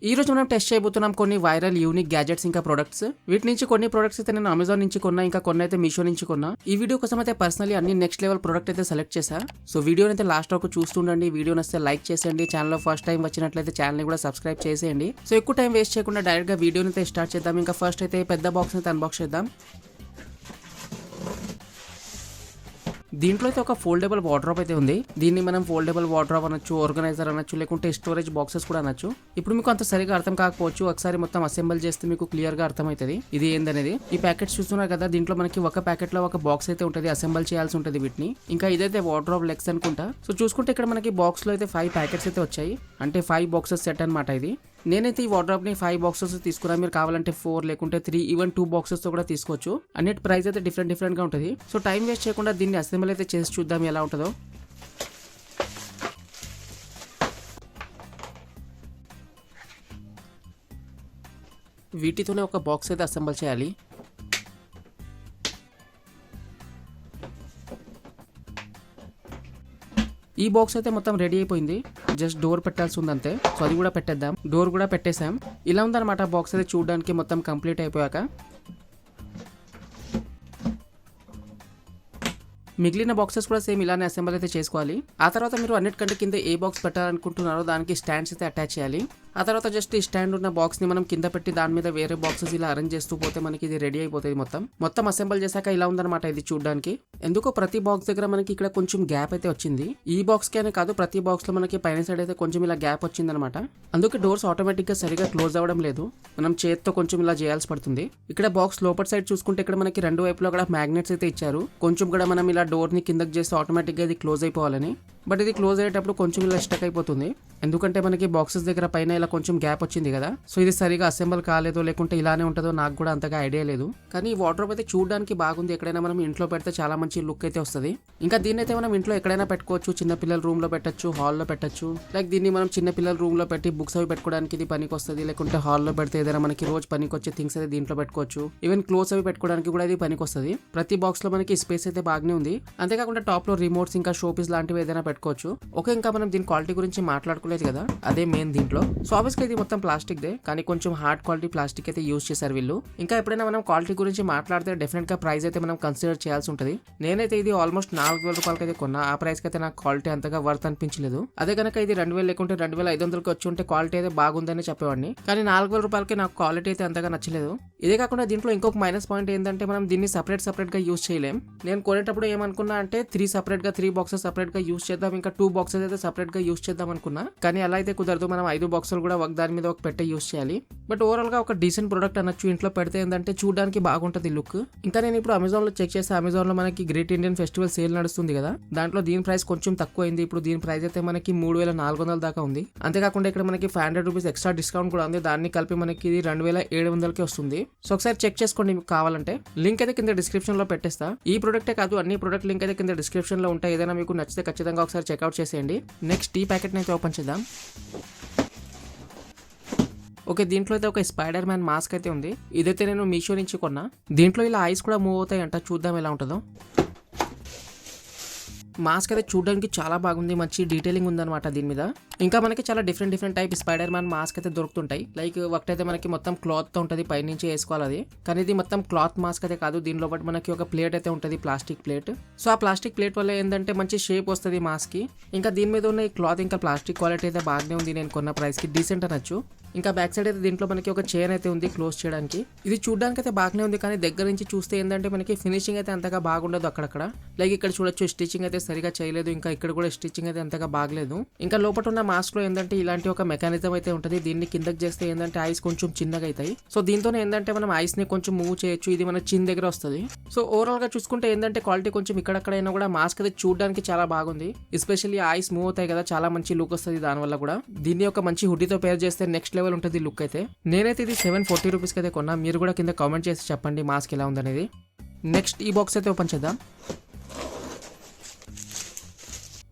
ఈ రోజు మనం టెస్ట్ చేయబోతున్నాం కొన్ని వైరల్ యూనిక్ గ్యాజెట్స్ ఇంకా ప్రొడక్ట్స్. వీటి నుంచి కొన్ని ప్రొడక్ట్స్ అయితే నేను అమెజాన్ నుంచి కొన్నా, ఇంకా కొన్ని అయితే మీషో నుంచి కొన్నా. ఈ వీడియో కోసం అయితే పర్సనలీ అన్ని నెక్స్ట్ లెవెల్ ప్రొడక్ట్ అయితే సెలెక్ట్ చేశా. సో వీడియోని అయితే లాస్ట్ వరకు చూస్తుండండి. వీడియో నచ్చితే లైక్ చేసేయండి. ఛానల్లో ఫస్ట్ టైం వచ్చినట్లయితే ఛానల్ని కూడా సబ్స్క్రైబ్ చేసేయండి. సో ఎక్కువ టైం వేస్ట్ చేయకుండా డైరెక్ట్ గా వీడియోని అయితే స్టార్ట్ చేద్దాం. ఇంకా ఫస్ట్ అయితే పెద్ద బాక్స్ అయితే అన్బాక్స్ చేద్దాం. దీంట్లో అయితే ఒక ఫోల్డబుల్ వార్డ్రోబ్ అయితే ఉంది. దీన్ని మనం ఫోల్డబుల్ వార్డ్రోబ్ అనొచ్చు, ఆర్గనైజర్ అనొచ్చు, లేకుంటే స్టోరేజ్ బాక్సెస్ కూడా అనొచ్చు. ఇప్పుడు మీకు అంత సరిగా అర్థం కాకపోవచ్చు, ఒకసారి మొత్తం అసెంబుల్ చేస్తే మీకు క్లియర్ గా అర్థమవుతుంది ఇది ఏందనేది. ఈ ప్యాకెట్స్ చూస్తున్నారు కదా, దీంట్లో మనకి ఒక ప్యాకెట్ లో ఒక బాక్స్ అయితే ఉంటుంది, అసెంబుల్ చేయాల్సి ఉంటుంది వీటిని. ఇంకా ఇదైతే వార్డ్రోబ్ లెగ్స్ అనుకుంటా. సో చూసుకుంటే ఇక్కడ మనకి బాక్స్ లో అయితే 5 ప్యాకెట్స్ అయితే వచ్చాయి, అంటే 5 బాక్సెస్ సెట్ అనమాట ఇది. నేనైతే ఈ వార్డ్రోబ్ ని 5 బాక్సెస్ తీసుకున్నా. మీరు కావాలంటే 4 లేకుంటే 3 ఈవెన్ 2 బాక్సెస్ తో కూడా తీసుకోవచ్చు. అన్నిటి ప్రైస్ అయితే డిఫరెంట్ గా ఉంటుంది. సో టైం వేస్ట్ చేయకుండా దీన్ని అసెంబుల్ అయితే చేసి చూద్దాం ఎలా ఉంటుందో. వీటితోనే ఒక బాక్స్ అయితే అసెంబుల్ చేయాలి. ఈ బాక్స్ అయితే మొత్తం రెడీ అయిపోయింది, జస్ట్ డోర్ పెట్టాల్సి ఉంది అంతే. సో అది కూడా పెట్టేద్దాం. డోర్ కూడా పెట్టేసాం. ఇలా ఉందన్నమాట బాక్స్ అయితే చూడడానికి మొత్తం కంప్లీట్ అయిపోయాక. మిగిలిన బాక్సెస్ కూడా సేమ్ ఇలానే అసెంబుల్ అయితే చేసుకోవాలి. ఆ తర్వాత మీరు అన్నిటికంటే కింద ఏ బాక్స్ పెట్టాలనుకుంటున్నారో దానికి స్టాండ్స్ అయితే అటాచ్ చేయాలి. ఆ తర్వాత జస్ట్ ఈ స్టాండ్ ఉన్న బాక్స్ ని మనం కింద పెట్టి దాని మీద వేరే బాక్సెస్ ఇలా అరేంజ్ చేస్తూ పోతే మనకి ఇది రెడీ అయిపోతుంది. మొత్తం అసెంబుల్ చేశాక ఇలా ఉందన్నమాట ఇది చూడడానికి. ఎందుకో ప్రతి బాక్స్ దగ్గర మనకి ఇక్కడ కొంచెం గ్యాప్ అయితే వచ్చింది. ఈ బాక్స్ కే కాదు, ప్రతి బాక్స్ లో మనకి పైన సైడ్ అయితే కొంచెం ఇలా గ్యాప్ వచ్చింది అనమాట. అందుకే డోర్స్ ఆటోమేటిక్ గా సరిగా క్లోజ్ అవ్వడం లేదు, మనం చేతితో కొంచెం ఇలా చేయాల్సి పడుతుంది. ఇక్కడ బాక్స్ లోపల సైడ్ చూసుకుంటే ఇక్కడ మనకి రెండు వైపులో కూడా మ్యాగ్నెట్స్ అయితే ఇచ్చారు. కొంచెం కూడా మనం ఇలా డోర్ ని కిందకి చేస్తే ఆటోమేటిక్ గా ఇది క్లోజ్ అయిపోవాలని. బట్ ఇది క్లోజ్ అయ్యేటప్పుడు కొంచెం ఇలా స్టక్ అయిపోతుంది, ఎందుకంటే మనకి బాక్సెస్ దగ్గర పైన ఇలా కొంచెం గ్యాప్ వచ్చింది కదా. సో ఇది సరిగా అసెంబుల్ కాలేదో లేకుంటే ఇలానే ఉంటుందో నాకు కూడా అంతగా ఐడియా లేదు. కానీ ఈ వార్డ్రోబ్ అయితే చూడడానికి బాగుంది. ఎక్కడైనా మనం ఇంట్లో పెడితే చాలా మంచి లుక్ అయితే వస్తుంది. ఇంకా దీన్ని అయితే మనం ఇంట్లో ఎక్కడైనా పెట్టుకోవచ్చు. చిన్నపిల్లల రూమ్ లో పెట్టచ్చు, హాల్లో పెట్టచ్చు. లైక్ దీన్ని మనం చిన్నపిల్లల రూమ్ లో పెట్టి బుక్స్ అవి పెట్టుకోవడానికి ఇది పనికి వస్తుంది. లేకుంటే హాల్లో పెడితే ఏదైనా మనకి రోజు పనికి వచ్చే థింగ్స్ అయితే దీంట్లో పెట్టుకోవచ్చు. ఈవెన్ క్లోత్స్ అవి పెట్టుకోవడానికి కూడా ఇది పనికి వస్తుంది. ప్రతి బాక్స్ లో మనకి స్పేస్ అయితే బాగానే ఉంది. అంతేకాకుండా టాప్ లో రిమోట్స్ ఇంకా షోపీస్ లాంటివి ఏదైనా పెట్టుకోవచ్చు. ఓకే, ఇంకా మనం దీని క్వాలిటీ గురించి మాట్లాడుకోలేదు కదా, అదే మెయిన్ దీంట్లో. సో ఆబ్వియస్గా ఇది మొత్తం ప్లాస్టిక్ దే, కానీ కొంచెం హార్డ్ క్వాలిటీ ప్లాస్టిక్ అయితే యూజ్ చేశారు వీళ్ళు. ఇంకా ఎప్పుడైనా మనం క్వాలిటీ గురించి మాట్లాడితే డెఫినెట్ గా ప్రైస్ అయితే మనం కన్సిడర్ చేయాల్సి ఉంటుంది. నేనైతే ఇది ఆల్మోస్ట్ 4000 రూపాయలకి అయితే కొన్నా. ఆ ప్రైస్ కి అయితే నాకు క్వాలిటీ అంతగా వర్త్ అనిపించలేదు. అదే కనుక ఇది 2000 లేకుంటే 2500కి వచ్చి ఉంటే క్వాలిటీ అయితే బాగుందని చెప్పేవాడిని. కానీ 4000 రూపాయలకి నాకు క్వాలిటీ అయితే అంతగా నచ్చలేదు. ఇదే కాకుండా దీంట్లో ఇంకొక మైనస్ పాయింట్ ఏంటంటే మనం దీన్ని సపరేట్ గా యూజ్ చేయలేం. నేను కొనేటప్పుడు ఏమనుకున్నా అంటే 3 బాక్సెస్ సపరేట్ గా యూజ్ చేద్దాం, ఇంకా 2 బాక్సెస్ అయితే సపరేట్ గా యూజ్ చేద్దాం అనుకున్నా. కానీ అలా అయితే కుదరదు, మనం 5 బాక్సులు కూడా ఒక దాని మీద ఒక పెట్టే యూజ్ చేయాలి. బట్ ఓవరాల్ గా ఒక డీసెంట్ ప్రొడక్ట్ అనొచ్చు. ఇంట్లో పెడితే ఏంటంటే చూడడానికి బాగుంటుంది లుక్. ఇంకా నేను ఇప్పుడు అమెజాన్ లో చెక్ చేస్తే అమెజాన్ లో మనకి గ్రేట్ ఇండియన్ ఫెస్టివల్ సేల్ నడుస్తుంది కదా, దాంట్లో దీని ప్రైస్ కొంచెం తక్కువ అయింది. ఇప్పుడు దీని ప్రైస్ అయితే మనకి 3400 దాకా ఉంది. అంతేకాకుండా ఇక్కడ మనకి 500 రూపీస్ ఎక్స్ట్రా డిస్కౌంట్ కూడా ఉంది. దాన్ని కలిపి మనకి ఇది 2700కి వస్తుంది. సో ఒకసారి చెక్ చేసుకోండి మీకు కావాలంటే. లింక్ అయితే కింద డిస్క్రిప్షన్ లో పెట్టేస్తా. ఈ ప్రొడక్టే కాదు, అన్ని ప్రొడక్ట్ లింక్ అయితే కింద డిస్క్రిప్షన్ లో ఉంటాయి. ఏదైనా మీకు నచ్చితే ఖచ్చితంగా ఒకసారి చెక్అవుట్ చేసేయండి. నెక్స్ట్ ఈ ప్యాకెట్ అయితే ఓపెన్ చేద్దాం. ఓకే, దీంట్లో అయితే ఒక స్పైడర్ మ్యాన్ మాస్క్ అయితే ఉంది. ఇదైతే నేను మీషో నుంచి కొన్నా. దీంట్లో ఇలా ఐస్ కూడా మూవ్ అవుతాయి అంట, చూద్దాం ఎలా ఉంటుందో. మాస్క్ అయితే చూడడానికి చాలా బాగుంది, మంచి డీటెయిలింగ్ ఉందన్నమాట దీని మీద. ఇంకా మనకి చాలా different type spider man mask అయితే దొరుకుతుంటాయి. లైక్ ఒకటైతే మనకి మొత్తం క్లాత్ తో ఉంటుంది, పై నుంచి వేసుకోవాలి అది. కానీ ఇది మొత్తం క్లాత్ మాస్క్ అయితే కాదు. దీనిలో బట్టి మనకి ఒక ప్లేట్ అయితే ఉంటుంది, ప్లాస్టిక్ ప్లేట్. సో ఆ ప్లాస్టిక్ ప్లేట్ వల్ల ఏంటంటే మంచి షేప్ వస్తుంది మాస్క్ కి. ఇంకా దీని మీద ఉన్న ఈ క్లాత్ ఇంకా ప్లాస్టిక్ క్వాలిటీ అయితే బాగానే ఉంది. నేను కొన్న ప్రైస్ కి డీసెంట్ అనొచ్చు. ఇంకా బ్యాక్ సైడ్ అయితే దీంట్లో మనకి ఒక చైన్ అయితే ఉంది క్లోజ్ చేయడానికి. ఇది చూడడానికి అయితే బాగానే ఉంది, కానీ దగ్గర నుంచి చూస్తే ఏంటంటే మనకి ఫినిషింగ్ అయితే అంతగా బాగుండదు అక్కడక్కడ. లైక్ ఇక్కడ చూడొచ్చు స్టిచ్చింగ్ అయితే సరిగా చేయలేదు, ఇంకా ఇక్కడ కూడా స్టిచ్చింగ్ అయితే అంతగా బాగలేదు. ఇంకా లోపల ఉన్న మాస్క్ లో ఏంటంటే ఇలాంటి ఒక మెకానిజం అయితే ఉంటుంది. దీన్ని కిందకి చేస్తే ఏంటంటే ఐస్ కొంచెం చిన్నగా అవుతాయి. సో దీంతోనే ఏంటంటే మనం ఐస్ ని కొంచెం మూవ్ చేయొచ్చు. ఇది మన చిన్ దగ్గర వస్తుంది. సో ఓవరాల్ గా చూసుకుంటే ఏంటంటే క్వాలిటీ కొంచెం ఇక్కడైనా కూడా మాస్క్ అయితే చూడడానికి చాలా బాగుంది. ఎస్పెషల్లీ ఐస్ మూవ్ అవుతాయి కదా, చాలా మంచి లుక్ వస్తుంది దాని వల్ల కూడా. దీన్ని ఒక మంచి హుడ్డీతో పేర్ చేస్తే నెక్స్ట్ లెవెల్ ఉంటుంది లుక్ అయితే. నేనైతే ఇది 740 రూపీస్కి అయితే కొన్నా. మీరు కూడా కింద కామెంట్ చేసి చెప్పండి మాస్క్ ఎలా ఉందనేది. నెక్స్ట్ ఈ బాక్స్ అయితే ఓపెన్ చేద్దాం.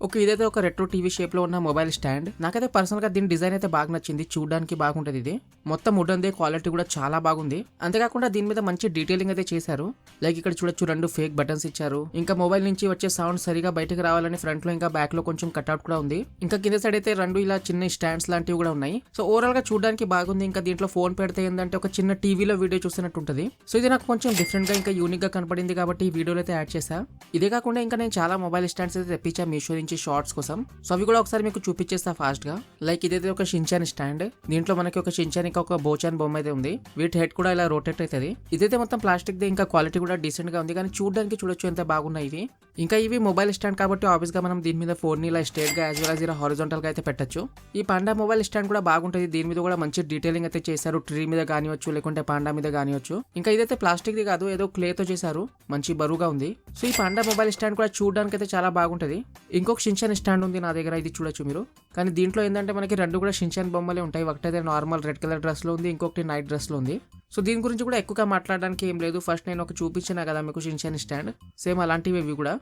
ఓకే, ఇదైతే ఒక రెట్రో టీవీ షేప్ లో ఉన్న మొబైల్ స్టాండ్. నాకైతే పర్సనల్ గా దీని డిజైన్ అయితే బాగా నచ్చింది, చూడడానికి బాగుంటది. ఇది మొత్తం వుడెన్ దే, క్వాలిటీ కూడా చాలా బాగుంది. అంతేకాకుండా దీని మీద మంచి డీటెయిలింగ్ అయితే చేశారు. లైక్ ఇక్కడ చూడొచ్చు 2 ఫేక్ బటన్స్ ఇచ్చారు. ఇంకా మొబైల్ నుంచి వచ్చే సౌండ్ సరిగా బయటకు రావాలని ఫ్రంట్ లో ఇంకా బ్యాక్ లో కొంచెం కట్అవుట్ కూడా ఉంది. ఇంకా కింద సైడ్ అయితే 2 ఇలా చిన్న స్టాండ్స్ లాంటివి కూడా ఉన్నాయి. సో ఓవరాల్ గా చూడడానికి బాగుంది. ఇంకా దీంట్లో ఫోన్ పెడితే ఏంటంటే ఒక చిన్న టీవీలో వీడియో చూస్తున్నట్టు ఉంటుంది. సో ఇది నాకు కొంచెం డిఫరెంట్ గా ఇంకా యూనిక్ గా కనపడింది కాబట్టి ఈ వీడియోలో అయితే యాడ్ చేశా. ఇదే కాకుండా ఇంకా నేను చాలా మొబైల్ స్టాండ్స్ అయితే తెప్పించా మీషో నుంచి షార్ట్స్ కోసం. సో అవి కూడా ఒకసారి మీకు చూపించేస్తా ఫాస్ట్ గా. లైక్ ఇదైతే ఒక షించాన్ స్టాండ్. దీంట్లో మనకి ఒక షించాన్ ఇంకా ఒక బోచాన్ బొమ్మ అయితే ఉంది. వీటి హెడ్ కూడా ఇలా రొటేట్ అవుతుంది. ఇదైతే మొత్తం ప్లాస్టిక్ ది, ఇంకా క్వాలిటీ కూడా డీసెంట్ గా ఉంది. కానీ చూడడానికి చూడొచ్చు ఎంత బాగున్నాయి ఇవి. ఇంకా ఇవి మొబైల్ స్టాండ్ కాబట్టి ఆబ్వియస్ గా మనం దీని మీద ఫోన్ ని ఇలా స్ట్రేట్ గా యాజ్ వెల్ యాజ్ ఇలా హారిజాంటల్ గా అయితే పెట్టచ్చు. ఈ పాండా మొబైల్ స్టాండ్ కూడా బాగుంటుంది. దీని మీద కూడా మంచి డీటెయిలింగ్ అయితే చేశారు. ట్రీ మీద కానివచ్చు, లేకుంటే పాండా మీద కానివచ్చు. ఇంకా ఇదైతే ప్లాస్టిక్ ది కాదు, ఏదో క్లే తో చేశారు. మంచి బరువుగా ఉంది. సో ఈ పాండా మొబైల్ స్టాండ్ కూడా చూడడానికి అయితే చాలా బాగుంటది. ఇంకొక షించాన్ స్టాండ్ ఉంది నా దగ్గర, ఇది చూడొచ్చు మీరు. కానీ దీంట్లో ఏంటంటే మనకి 2 కూడా షించాన్ బొమ్మలే ఉంటాయి. ఒకటైతే నార్మల్ రెడ్ కలర్ డ్రెస్ లో ఉంది, ఇంకొకటి నైట్ డ్రెస్ లో ఉంది. సో దీని గురించి కూడా ఎక్కువగా మాట్లాడడానికి ఏం లేదు. ఫస్ట్ నేను ఒక చూపించిన కదా మీకు షించాన్ స్టాండ్, సేమ్ అలాంటివి ఇవి కూడా.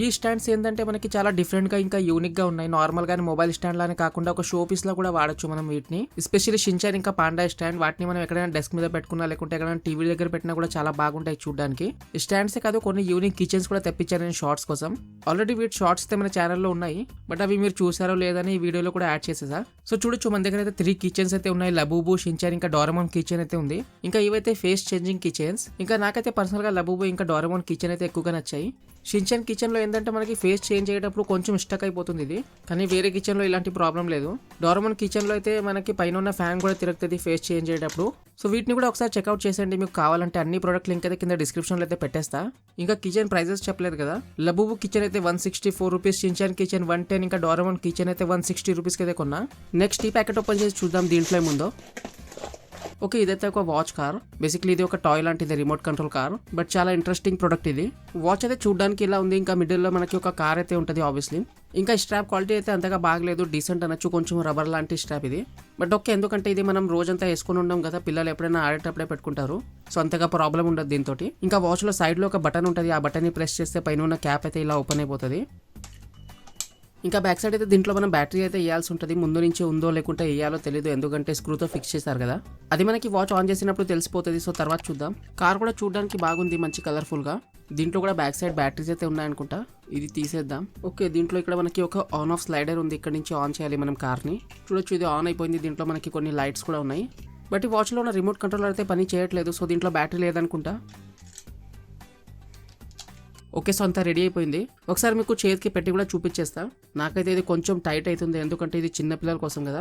ఈ స్టాండ్స్ ఏంటంటే మనకి చాలా డిఫరెంట్ గా ఇంకా యూనిక్ గా ఉన్నాయి. నార్మల్ గానే మొబైల్ స్టాండ్ లానే కాకుండా ఒక షో పీస్ లా కూడా వాడచ్చు మనం వీటిని. ఎస్పెషల్లీ షించాన్ ఇంకా పాండా స్టాండ్, వాటిని మనం ఎక్కడైనా డెస్క్ మీద పెట్టుకున్నా లేకుంటే ఎక్కడైనా టీవీ దగ్గర పెట్టినా కూడా చాలా బాగుంటాయి చూడడానికి. స్టాండ్సే కాదు, కొన్ని యూనిక్ కిచెన్స్ కూడా తెప్పించాను నేను షార్ట్స్ కోసం. ఆల్రెడీ వీటి షార్ట్స్ అయితే మన ఛానల్లో ఉన్నాయి, బట్ అవి మీరు చూసారో లేదని ఈ వీడియోలో కూడా యాడ్ చేసేసా. సో చూడొచ్చు మన దగ్గర అయితే 3 కిచెన్స్ అయితే ఉన్నాయి. లబూబు, షించాన్ ఇంకా డోరేమోన్ కిచెన్ అయితే ఉంది. ఇంకా ఇవైతే ఫేస్ చేంజింగ్ కిచెన్స్. ఇంకా నాకైతే పర్సనల్ గా లబూబు ఇంకా డోరేమోన్ కిచెన్ అయితే ఎక్కువగా నచ్చాయి. షించాన్ కిచెన్ లో ఏంటంటే మనకి ఫేస్ చేంజ్ అయ్యేటప్పుడు కొంచెం స్టక్ అయిపోతుంది ఇది, కానీ వేరే కిచెన్ లో ఇలాంటి ప్రాబ్లం లేదు. డోరేమోన్ కిచెన్ లో అయితే మనకి పైన ఉన్న ఫ్యాన్ కూడా తిరుగుతుంది ఫేస్ చేంజ్ అయ్యేటప్పుడు. సో వీటిని కూడా ఒకసారి చెక్అవుట్ చేసేయండి. మీకు కావాలంటే అన్ని ప్రోడక్ట్ లింక్ అయితే కింద డిస్క్రిప్షన్ లో అయితే పెట్టేస్తా. ఇంకా కిచెన్ ప్రైజెస్ చెప్పలేదు కదా. లబూబు కిచెన్ అయితే 164 రూపీస్, షించాన్ కిచెన్ 110, ఇంకా డోరేమోన్ కిచెన్ అయితే 160 రూపీస్కి అయితే కొన్నా. నెక్స్ట్ ఈ ప్యాకెట్ ఓపెన్ చేసి చూద్దాం దీంట్లో ఏముందో. ఓకే, ఇదైతే ఒక వాచ్ కార్. బేసిక్లీ ఇది ఒక టాయ్ లాంటిది, రిమోట్ కంట్రోల్ కార్. బట్ చాలా ఇంట్రెస్టింగ్ ప్రొడక్ట్ ఇది. వాచ్ అయితే చూడడానికి ఇలా ఉంది. ఇంకా మిడిల్ లో మనకి ఒక కార్ అయితే ఉంటుంది ఆబ్వియస్లీ. ఇంకా స్ట్రాప్ క్వాలిటీ అయితే అంతగా బాగలేదు, డీసెంట్ అనొచ్చు. కొంచెం రబ్బర్ లాంటి స్ట్రాప్ ఇది. బట్ ఓకే, ఎందుకంటే ఇది మనం రోజంతా వేసుకుని ఉన్నాం కదా, పిల్లలు ఎప్పుడైనా ఆడేటప్పుడే పెట్టుకుంటారు. సో అంతగా ప్రాబ్లం ఉండదు దీంతో. ఇంకా వాచ్ లో సైడ్ లో ఒక బటన్ ఉంటుంది. ఆ బటన్ ని ప్రెస్ చేస్తే పైన ఉన్న క్యాప్ అయితే ఇలా ఓపెన్ అయిపోతుంది. ఇంకా బ్యాక్ సైడ్ అయితే దీంట్లో మనం బ్యాటరీ అయితే వేయాల్సి ఉంటుంది. ముందు నుంచి ఉందో లేకుంటే వేయాలో తెలియదు, ఎందుకంటే స్క్రూతో ఫిక్స్ చేశారు కదా. అది మనకి వాచ్ ఆన్ చేసినప్పుడు తెలిసిపోతుంది. సో తర్వాత చూద్దాం. కార్ కూడా చూడడానికి బాగుంది, మంచి కలర్ఫుల్ గా. దీంట్లో కూడా బ్యాక్ సైడ్ బ్యాటరీస్ అయితే ఉన్నాయనుకుంటా. ఇది తీసేద్దాం. ఓకే, దీంట్లో ఇక్కడ మనకి ఒక ఆన్ ఆఫ్ స్లైడర్ ఉంది. ఇక్కడ నుంచి ఆన్ చేయాలి మనం కార్ ని. చూడొచ్చు ఇది ఆన్ అయిపోయింది. దీంట్లో మనకి కొన్ని లైట్స్ కూడా ఉన్నాయి. బట్ ఈ వాచ్ లో ఉన్న రిమోట్ కంట్రోలర్ అయితే పని చేయట్లేదు. సో దీంట్లో బ్యాటరీ లేదనుకుంటా. ఓకే, సో అంతా రెడీ అయిపోయింది. ఒకసారి మీకు చేతికి పెట్టి కూడా చూపించేస్తా. నాకైతే ఇది కొంచెం టైట్ అవుతుంది, ఎందుకంటే ఇది చిన్న పిల్లల కోసం కదా.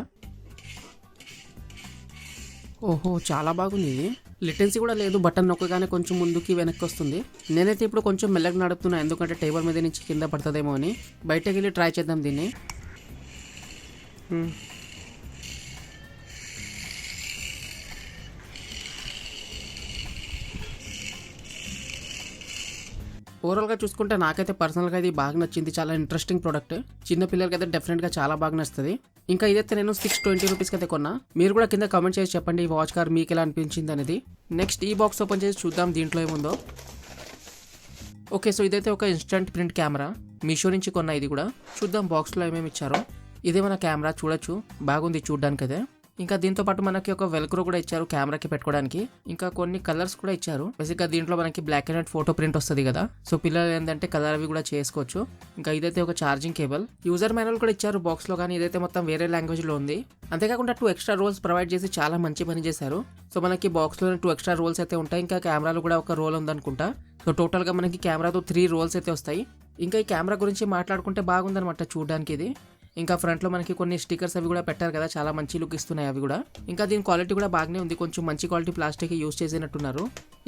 ఓహో, చాలా బాగుంది ఇది. లిటెన్సీ కూడా లేదు, బటన్ నొక్కగానే కొంచెం ముందుకి వెనక్కి వస్తుంది. నేనైతే ఇప్పుడు కొంచెం మెల్లగా నడుపుతున్నా, ఎందుకంటే టేబుల్ మీద నుంచి కింద పడుతుందేమో అని. బయటకి వెళ్ళి ట్రై చేద్దాం దీన్ని. ఓవరాల్గా చూసుకుంటే నాకైతే పర్సనల్గా ఇది బాగా నచ్చింది. చాలా ఇంట్రెస్టింగ్ ప్రోడక్ట్. చిన్న పిల్లలకి అయితే డెఫినెట్గా చాలా బాగా నచ్చుతుంది. ఇంకా ఇదైతే నేను 620 రూపీస్కి అయితే కొన్నా. మీరు కూడా కింద కామెంట్ చేసి చెప్పండి ఈ వాచ్ కార్ మీకు ఎలా అనిపించింది అనేది. నెక్స్ట్ ఈ బాక్స్ ఓపెన్ చేసి చూద్దాం దీంట్లో ఏముందో. ఓకే, సో ఇదైతే ఒక ఇన్స్టంట్ ప్రింట్ కెమెరా. మీషో నుంచి కొన్నా. ఇది కూడా చూద్దాం బాక్స్లో ఏమేమి ఇచ్చారో. ఇదే మన కెమెరా, చూడొచ్చు బాగుంది చూడడానికి అయితే. ఇంకా దీంతో పాటు మనకి ఒక వెల్క్రో కూడా ఇచ్చారు కెమెరాకి పెట్టుకోవడానికి. ఇంకా కొన్ని కలర్స్ కూడా ఇచ్చారు. బేసిక్ గా దీంట్లో మనకి black and white photo print వస్తుంది కదా. సో పిల్లలు ఏంటంటే కలర్ అవి కూడా చేసుకోవచ్చు. ఇంకా ఇదైతే ఒక ఛార్జింగ్ కేబుల్. యూజర్ మాన్యువల్ కూడా ఇచ్చారు బాక్స్ లో, కానీ ఇదైతే మొత్తం వేరే లాంగ్వేజ్ లో ఉంది. అంతేకాకుండా 2 ఎక్స్ట్రా రోల్స్ ప్రొవైడ్ చేసి చాలా మంచి పని చేశారు. సో మనకి బాక్స్ లో 2 ఎక్స్ట్రా రోల్స్ అయితే ఉంటాయి. ఇంకా కెమెరాలో కూడా ఒక రోల్ ఉందనుకుంటా. సో టోటల్ గా మనకి కెమెరాతో 3 రోల్స్ అయితే వస్తాయి. ఇంకా ఈ కెమెరా గురించి మాట్లాడుకుంటే బాగుందనమాట చూడడానికి ఇది. ఇంకా ఫ్రంట్ లో మనకి కొన్ని స్టిక్కర్స్ అవి కూడా పెట్టారు కదా, చాలా మంచి లుక్ ఇస్తున్నాయి అవి కూడా. ఇంకా దీని క్వాలిటీ కూడా బాగానే ఉంది, కొంచెం మంచి క్వాలిటీ ప్లాస్టిక్ యూస్ చేసినట్టున్నారు.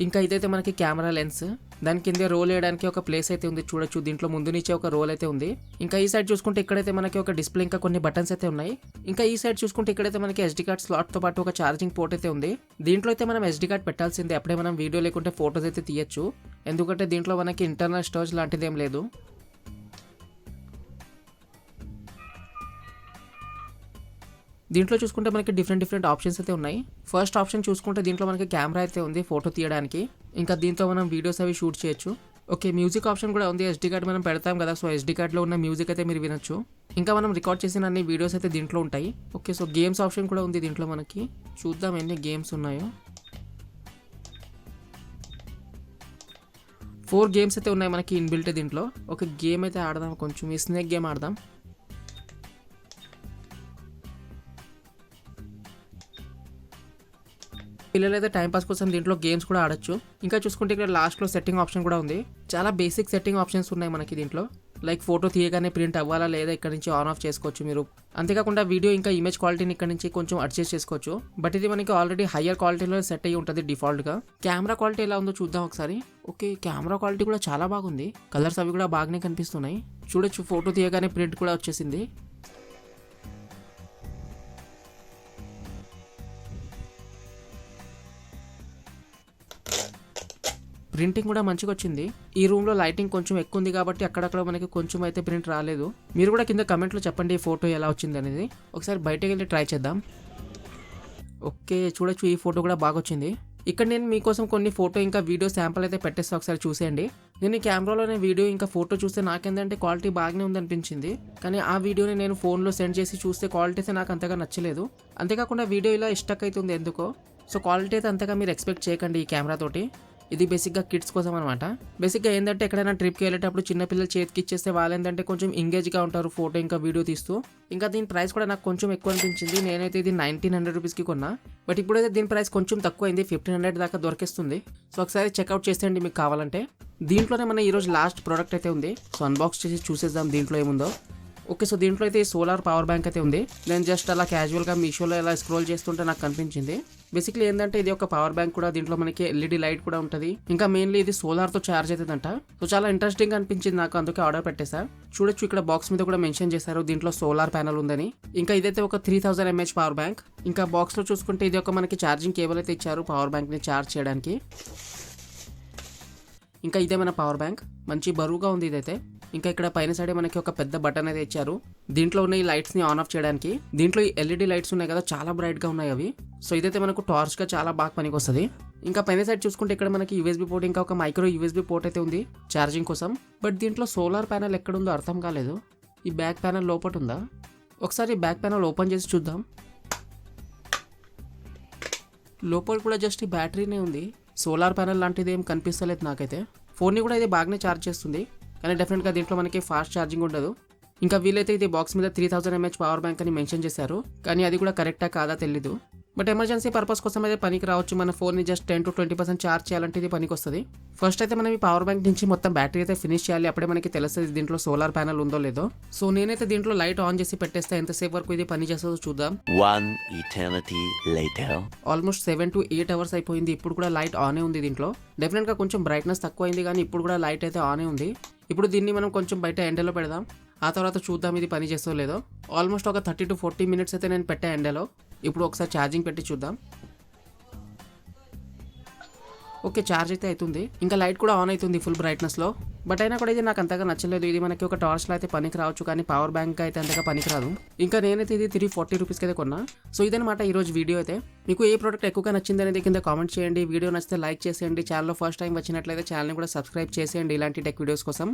ఇంకా ఇదైతే మనకి కెమెరా లెన్స్. దాని కింద రోల్ వేయడానికి ఒక ప్లేస్ అయితే ఉంది, చూడొచ్చు. దీంట్లో ముందు నుంచే ఒక రోల్ అయితే ఉంది. ఇంకా ఈ సైడ్ చూసుకుంటే ఇక్కడైతే మనకి ఒక డిస్ప్లే, ఇంకా కొన్ని బటన్స్ అయితే ఉన్నాయి. ఇంకా ఈ సైడ్ చూసుకుంటే ఇక్కడైతే మనకి SD కార్డ్ స్లాట్ తో పాటు ఒక ఛార్జింగ్ పోర్ట్ అయితే ఉంది. దీంట్లో అయితే మనం SD కార్డ్ పెట్టాల్సిందే, అప్పుడే మనం వీడియో లేకుంటే ఫోటోస్ అయితే తీయచ్చు. ఎందుకంటే దీంట్లో మనకి ఇంటర్నల్ స్టోరేజ్ లాంటిది ఏం లేదు. దీంట్లో చూసుకుంటే మనకి డిఫరెంట్ ఆప్షన్స్ అయితే ఉన్నాయి. ఫస్ట్ ఆప్షన్ చూసుకుంటే దీంట్లో మనకి కెమెరా అయితే ఉంది ఫోటో తీయడానికి. ఇంకా దీంతో మనం వీడియోస్ అవి షూట్ చేయొచ్చు. ఓకే, మ్యూజిక్ ఆప్షన్ కూడా ఉంది. ఎస్డీ కార్డ్ మనం పెడతాం కదా, సో ఎస్డీ కార్డ్లో ఉన్న మ్యూజిక్ అయితే మీరు వినొచ్చు. ఇంకా మనం రికార్డ్ చేసిన అన్ని వీడియోస్ అయితే దీంట్లో ఉంటాయి. ఓకే, సో గేమ్స్ ఆప్షన్ కూడా ఉంది దీంట్లో మనకి. చూద్దాం ఎన్ని గేమ్స్ ఉన్నాయో. 4 గేమ్స్ అయితే ఉన్నాయి మనకి ఇన్బిల్ట్ దీంట్లో. ఒక గేమ్ అయితే ఆడదాం, కొంచెం ఈ స్నేక్ గేమ్ ఆడదాం. పిల్లలైతే టైంపాస్ కోసం దీంట్లో గేమ్స్ కూడా ఆడొచ్చు. ఇంకా చూసుకుంటే ఇక్కడ లాస్ట్లో సెట్టింగ్ ఆప్షన్ కూడా ఉంది. చాలా బేసిక్ సెట్టింగ్ ఆప్షన్స్ ఉన్నాయి మనకి దీంట్లో. లైక్ ఫోటో తీయగానే ప్రింట్ అవ్వాలా లేదా ఇక్కడ నుంచి ఆన్ ఆఫ్ చేసుకోవచ్చు మీరు. అంతేకాకుండా వీడియో ఇంకా ఇమేజ్ క్వాలిటీని ఇక్కడ నుంచి కొంచెం అడ్జస్ట్ చేసుకోవచ్చు. బట్ ఇది మనకి ఆల్రెడీ హయ్యర్ క్వాలిటీలో సెట్ అయ్యి ఉంటుంది డిఫాల్ట్గా. కెమెరా క్వాలిటీ ఎలా ఉందో చూద్దాం ఒకసారి. ఓకే, కెమెరా క్వాలిటీ కూడా చాలా బాగుంది. కలర్స్ అవి కూడా బాగానే కనిపిస్తున్నాయి. చూడొచ్చు, ఫోటో తీయగానే ప్రింట్ కూడా వచ్చేసింది. ప్రింటింగ్ కూడా మంచిగా వచ్చింది. ఈ రూమ్లో లైటింగ్ కొంచెం ఎక్కువ ఉంది కాబట్టి అక్కడక్కడ మనకి కొంచెం అయితే ప్రింట్ రాలేదు. మీరు కూడా కింద కమెంట్లో చెప్పండి ఈ ఫోటో ఎలా వచ్చింది అనేది. ఒకసారి బయటకు వెళ్ళి ట్రై చేద్దాం. ఓకే, చూడొచ్చు, ఈ ఫోటో కూడా బాగా వచ్చింది. ఇక్కడ నేను మీకోసం కొన్ని ఫోటో ఇంకా వీడియో శాంపుల్ అయితే పెట్టేస్తా, ఒకసారి చూసేయండి. నేను ఈ కెమెరాలోనే వీడియో ఇంకా ఫోటో చూస్తే నాకేంటంటే క్వాలిటీ బాగానే ఉందనిపించింది. కానీ ఆ వీడియోని నేను ఫోన్లో సెండ్ చేసి చూస్తే క్వాలిటీ అయితే నాకు అంతగా నచ్చలేదు. అంతేకాకుండా వీడియో ఇలా స్టక్ అవుతుంది ఎందుకో. సో క్వాలిటీ అయితే అంతగా మీరు ఎక్స్పెక్ట్ చేయకండి ఈ కెమెరా తోటి. ఇది బేసిక్గా కిడ్స్ కోసం అనమాట. బేసిక్గా ఏంటంటే ఎక్కడైనా ట్రిప్కి వెళ్ళేటప్పుడు చిన్నపిల్లలు చేతికి ఇచ్చేస్తే వాళ్ళు ఏంటంటే కొంచెం ఎంగేజ్గా ఉంటారు ఫోటో ఇంకా వీడియో తీస్తూ. ఇంకా దీని ప్రైస్ కూడా నాకు కొంచెం ఎక్కువ అనిపించింది. నేనైతే ఇది 1900 రూపీస్కి కొన్నా. బట్ ఇప్పుడైతే దీని ప్రైస్ కొంచెం తక్కువ అయింది, 1500 దాకా దొరికిస్తుంది. సో ఒకసారి చెక్అవుట్ చేసేయండి మీకు కావాలంటే. దీంట్లోనే మన ఈరోజు లాస్ట్ ప్రోడక్ట్ అయితే ఉంది. సో అన్బాక్స్ చేసి చూసేద్దాం దీంట్లో ఏముందో. ఓకే, సో దీంట్లో అయితే సోలార్ పవర్ బ్యాంక్ అయితే ఉంది. నేను జస్ట్ అలా క్యాజువల్గా మీషోలో ఇలా స్క్రోల్ చేస్తుంటే నాకు కనిపించింది. బేసిక్లీ ఏంటంటే ఇది ఒక పవర్ బ్యాంక్ కూడా, దీంట్లో మనకి ఎల్ఈడి లైట్ కూడా ఉంటుంది. ఇంకా మెయిన్లీ ఇది సోలార్తో ఛార్జ్ అవుతుందంట. సో చాలా ఇంట్రెస్టింగ్ అనిపించింది నాకు, అందుకే ఆర్డర్ పెట్టేసా. చూడొచ్చు, ఇక్కడ బాక్స్ మీద కూడా మెన్షన్ చేశారు దీంట్లో సోలార్ ప్యానల్ ఉందని. ఇంకా ఇదైతే ఒక 3000 mAh పవర్ బ్యాంక్. ఇంకా బాక్స్లో చూసుకుంటే ఇది ఒక మనకి ఛార్జింగ్ కేబుల్ అయితే ఇచ్చారు పవర్ బ్యాంక్ని ఛార్జ్ చేయడానికి. ఇంకా ఇదే మన పవర్ బ్యాంక్, మంచి బరువుగా ఉంది ఇదైతే. ఇంకా ఇక్కడ పైన సైడే మనకి ఒక పెద్ద బటన్ అయితే ఇచ్చారు. దీంట్లో ఉన్న ఈ లైట్స్ ని ఆన్ ఆఫ్ చేయడానికి. దీంట్లో ఈ ఎల్ఈడి లైట్స్ ఉన్నాయి కదా, చాలా బ్రైట్ గా ఉన్నాయి అవి. సో ఇదైతే మనకు టార్చ్ గా చాలా బాగా పనికి వస్తుంది. ఇంకా పైన సైడ్ చూసుకుంటే ఇక్కడ మనకి యూఎస్బీ పోర్ట్ ఇంకా ఒక మైక్రో యూఎస్బీ పోర్ట్ అయితే ఉంది ఛార్జింగ్ కోసం. బట్ దీంట్లో సోలార్ ప్యానల్ ఎక్కడుందో అర్థం కాలేదు. ఈ బ్యాక్ ప్యానల్ లోపల ఉందా? ఒకసారి బ్యాక్ ప్యానల్ ఓపెన్ చేసి చూద్దాం. లోపల కూడా జస్ట్ ఈ బ్యాటరీనే ఉంది. సోలార్ ప్యానల్ లాంటిది ఏం కనిపిస్తలేదు నాకైతే. ఫోన్ని కూడా ఇది బాగానే ఛార్జ్ చేస్తుంది, కానీ డెఫినెట్గా దీంట్లో మనకి ఫాస్ట్ ఛార్జింగ్ ఉండదు. ఇంకా వీలైతే ఇది బాక్స్ మీద 3000 mAh పవర్ బ్యాంక్ అని మెన్షన్ చేశారు, కానీ అది కూడా కరెక్టా కాదా తెలీదు. బట్ ఎమర్జెన్సీ పర్పస్ కోసం అయితే పనికి రావచ్చు. మన ఫోన్ని జస్ట్ 10 to 20% ఛార్జ్ చేయాలంటే ఇది పనికి వస్తుంది. ఫస్ట్ అయితే మనం ఈ పవర్ బ్యాంక్ నుంచి మొత్తం బ్యాటరీ అయితే ఫినిష్ చేయాలి, అప్పుడే మనకి తెలుస్తుంది దీంట్లో సోలార్ ప్యానల్ ఉందో లేదో. సో నేనైతే దీంట్లో లైట్ ఆన్ చేసి పెట్టేస్తే ఎంతసేపు వరకు ఇది పని చేస్తుందో చూద్దాం. ఆల్మోస్ట్ 7 to 8 hours అయిపోయింది. ఇప్పుడు కూడా లైట్ ఆనే ఉంది దీంట్లో. డెఫినెట్గా కొంచెం బ్రైట్నెస్ తక్కువ అయింది, కానీ ఇప్పుడు కూడా లైట్ అయితే ఆనే ఉంది. ఇప్పుడు దీన్ని మనం కొంచెం బయట ఎండలో పెడదాం, ఆ తర్వాత చూద్దాం ఇది పని చేస్తో లేదో. ఆల్మోస్ట్ ఒక 30 to 40 minutes అయితే నేను పెట్టా ఎండలో. ఇప్పుడు ఒకసారి ఛార్జింగ్ పెట్టి చూద్దాం. ఓకే, ఛార్జ్ అయితే అవుతుంది. ఇంకా లైట్ కూడా ఆన్ అవుతుంది ఫుల్ బ్రైట్నెస్లో. బట్ అయినా కూడా ఇది నాకు అంతగా నచ్చలేదు. ఇది మనకి ఒక టార్చ్లో అయితే పనికి రావచ్చు, కానీ పవర్ బ్యాంక్ అయితే అంతగా పనికి రాదు. ఇంకా నేనైతే ఇది 340 రూపీస్కి అయితే కొన్నా. సో ఇదనమాట ఈరోజు వీడియో అయితే. మీకు ఏ ప్రోడక్ట్ ఎక్కువగా నచ్చింది అనేది కింద కామెంట్ చేయండి. వీడియో నచ్చితే లైక్ చేసేయండి. ఛానల్లో ఫస్ట్ టైం వచ్చినట్లయితే ఛానల్ని కూడా సబ్స్క్రైబ్ చేసేయండి ఇలాంటి టెక్ వీడియోస్ కోసం.